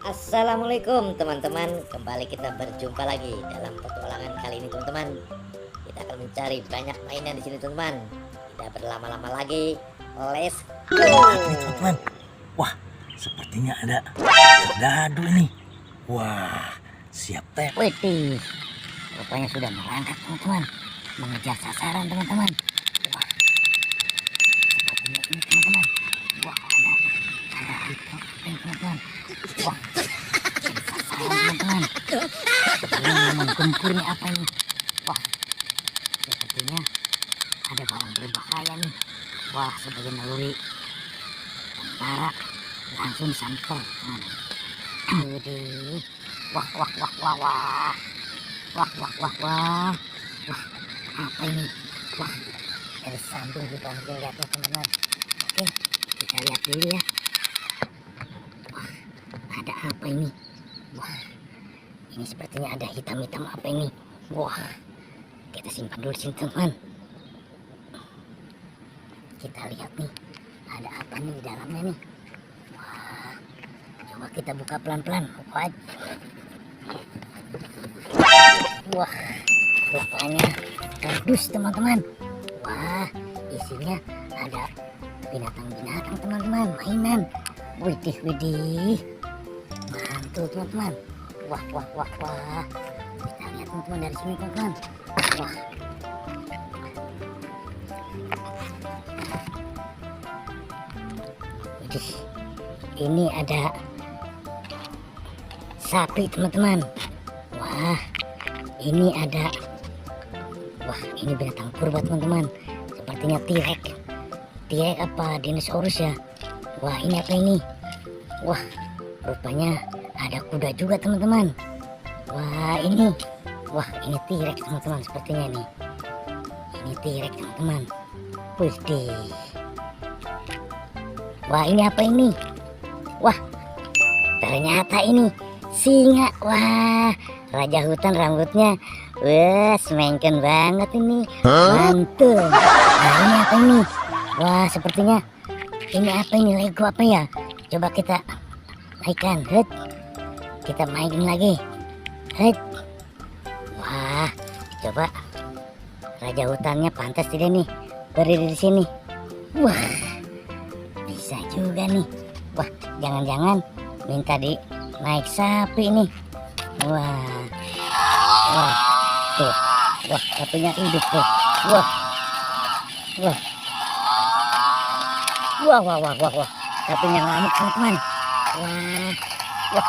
Assalamualaikum teman-teman, kembali kita berjumpa lagi dalam petualangan kali ini teman-teman. Kita akan mencari banyak mainan di sini teman-teman. Tidak berlama-lama lagi, let's go. Teman-teman, wah sepertinya ada serdadu ini. Wah siap teh. Wih, rupanya sudah merangkak teman-teman, mengejar sasaran teman-teman. Wah, sepertinya ini teman-teman. Wah, ada itu teman-teman. Wah, sasaran teman-teman. Ini menggempur nih apa ini? Wah, sepertinya ada barang berbahaya nih. Wah, sebagai naluri tentara langsung disamper teman. Widih. Wah. Wah, apa ini? Wah, dari samping kita mungkin lihatnya teman-teman. Oke, kita lihat dulu ya. Wah, ada apa ini? Wah, ini sepertinya ada hitam-hitam apa ini? Wah, kita simpan dulu sini teman. Kita lihat nih, ada apa nih di dalamnya nih? Wah, coba kita buka pelan-pelan. Wah, rupanya kardus teman-teman. Wah, isinya ada binatang-binatang teman-teman, mainan. Widih, mantul teman-teman. Wah. Kita lihat teman-teman dari sini teman-teman. Wah, widih, ini ada sapi teman-teman. Wah, ini ada, wah ini binatang purba teman-teman, sepertinya T-Rex apa dinosaurus ya. Wah, ini apa ini? Wah, rupanya ada kuda juga teman-teman. Wah ini T-Rex teman-teman, sepertinya ini T-Rex teman-teman. Widih. Wah, ini apa ini? Wah, ternyata ini singa. Wah, raja hutan rambutnya. Wah, semengken banget ini. Mantul. Nah, ini apa ini? Wah, sepertinya ini apa ini? Lego apa ya? Coba kita naikkan. Kita mainin lagi. Wah, coba raja hutannya pantas tidak nih berdiri di sini? Wah, bisa juga nih. Wah, jangan-jangan minta naik sapi nih. Wah, tuh, wah sapinya hidup tuh. Wah, sapinya ngamuk teman-teman. Wah,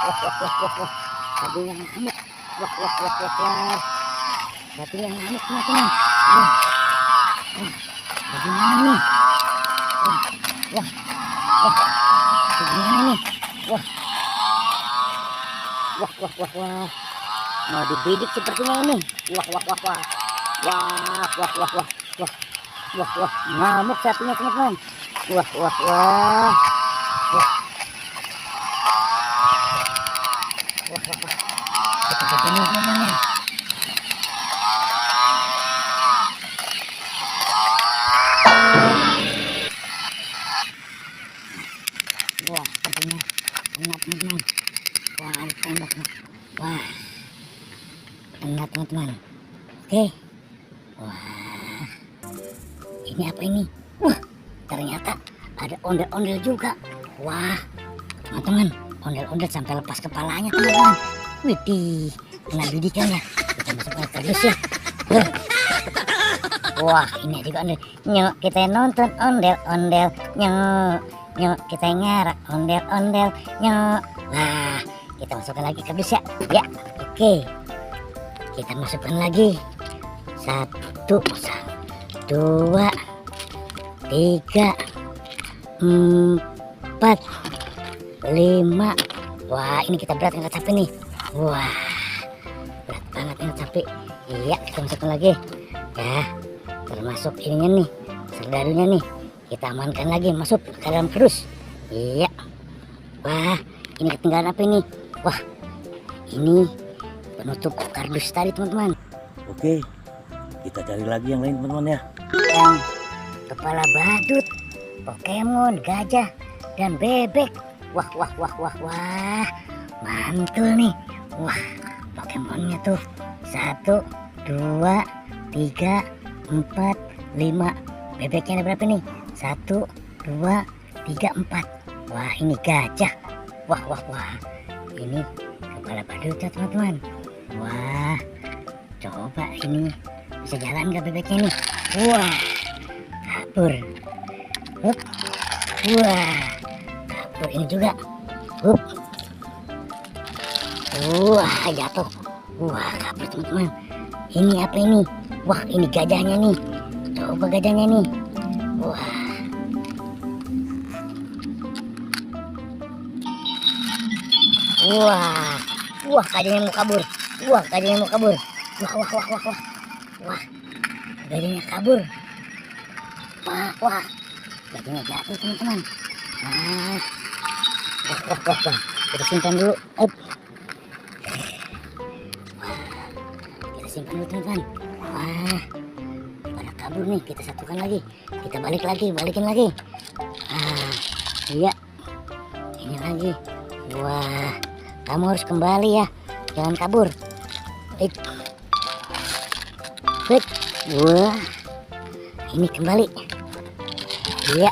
sapinya ngamuk. Wah, sapinya ngamuk teman-teman. Bagaimana nih? Wah, bagaimana nih? Wah. Mau dibidik sepertinya ini. Wah. Ngamuk sapinya teman-teman. Wah. Seperti ini teman-teman. Wah, sepertinya enak teman-teman. Wah, tembak. Wah, enak teman-teman. Oke. Wah, ini apa ini? Wah, ternyata ada ondel-ondel juga. Wah, teman-teman, ondel-ondel sampai lepas kepalanya teman-teman. Widih, kena bidikan ya. Kita masukkan ke kardus ya. Wah, ini juga ondel. Nyok, kita nonton ondel-ondel. Nyok, kita ngarak ondel-ondel. Nyok. Wah, kita masukkan lagi ke kardus ya. Ya, oke. Kita masukkan lagi. 1, 2, 3, 4, 5. Wah, ini kita berat angkat sapi nih. Wah, berat banget angkat sapi. Iya, kita masukkan lagi. Ya, termasuk ininya nih, serdarunya nih. Kita amankan lagi, masuk ke dalam kardus. Iya. Wah, ini ketinggalan apa ini? Wah, ini penutup kardus tadi teman-teman. Oke, kita cari lagi yang lain teman-teman ya. Yang kepala badut. Pokemon, gajah, dan bebek. Wah, wah, wah, wah, wah. Mantul nih. Wah, Pokemonnya tuh 1, 2, 3, 4, 5. Bebeknya ada berapa nih? 1, 2, 3, 4. Wah, ini gajah. Wah, wah, wah. Ini kepala badut ya teman-teman. Wah, coba ini bisa jalan gak bebeknya nih? Wah, kabur. Hup. Wah, kabur ini juga. Hup. Wah, jatuh. Wah, kabur teman-teman. Ini apa ini? Wah, ini gajahnya nih. Coba gajahnya nih. Wah. Wah. Wah, gajahnya mau kabur. Wah, gajahnya mau kabur. Wah, wah, wah, wah, wah. Wah, gajahnya kabur. Wah, wah. Gajahnya jatuh teman-teman. Wah. Wah, wah, wah, wah. Kita simpan dulu. Up. Kita simpan dulu teman-teman. Wah, pada kabur nih. Kita satukan lagi. Kita balik lagi, balikin lagi. Ah, iya. Ini lagi. Wah, kamu harus kembali ya. Jangan kabur. Baik. Baik. Wah, ini kembali. Iya.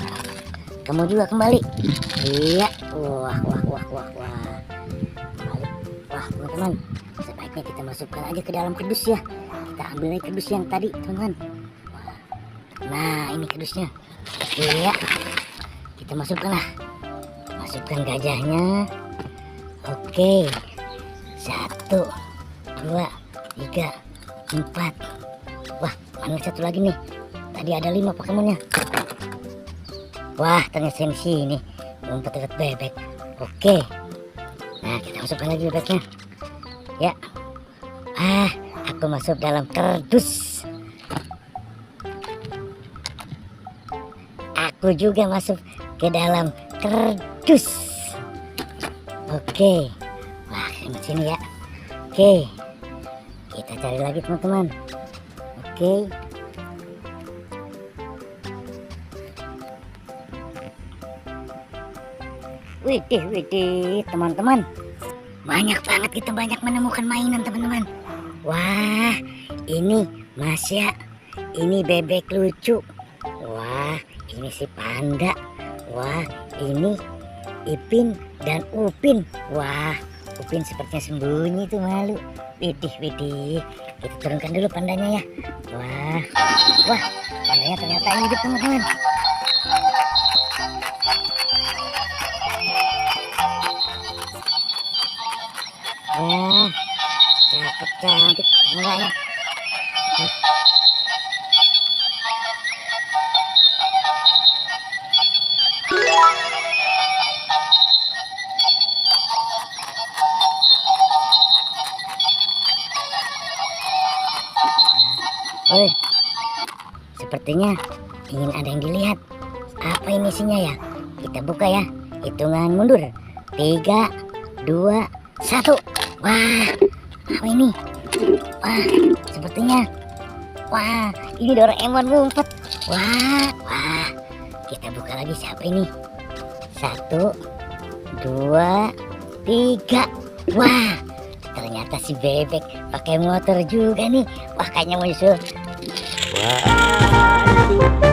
Kamu juga kembali. Iya. Wah, wah, wah, wah, wah. Kembali. Wah, teman-teman. Sebaiknya kita masukkan aja ke dalam kardus ya. Kita ambil lagi kardus yang tadi, teman-teman. Nah, ini kardusnya. Iya. Kita masukkan lah. Masukkan gajahnya. Oke. 1, 2, 3, 4. Wah, mana satu lagi nih? Tadi ada 5 Pokemonnya. Wah, ternyata di sini. Ngumpet dekat bebek. Oke. Nah, kita masukkan lagi bebeknya. Ya. Ah, aku masuk dalam kardus. Aku juga masuk ke dalam kardus. Oke. Wah, sini ya. Oke. Kita cari lagi teman-teman. Oke. Widih, teman-teman. Banyak banget kita menemukan mainan teman-teman. Wah, ini Masya. Ini bebek lucu. Wah, ini si panda. Wah, ini Ipin dan Upin. Wah, Upin sepertinya sembunyi tuh malu. Widih. Kita turunkan dulu pandanya ya. Wah, pandanya ternyata hidup teman-teman. Wah, cakep cantik enggaknya. Sepertinya ingin ada yang dilihat. Apa ini isinya ya? Kita buka ya. Hitungan mundur. 3, 2, 1. Wah, apa ini? Wah, sepertinya. Wah, ini Doraemon ngumpet. Wah. Kita buka lagi siapa ini? 1, 2, 3. Wah, ternyata si bebek pakai motor juga nih. Wah, kayaknya mau nyusul. Wah.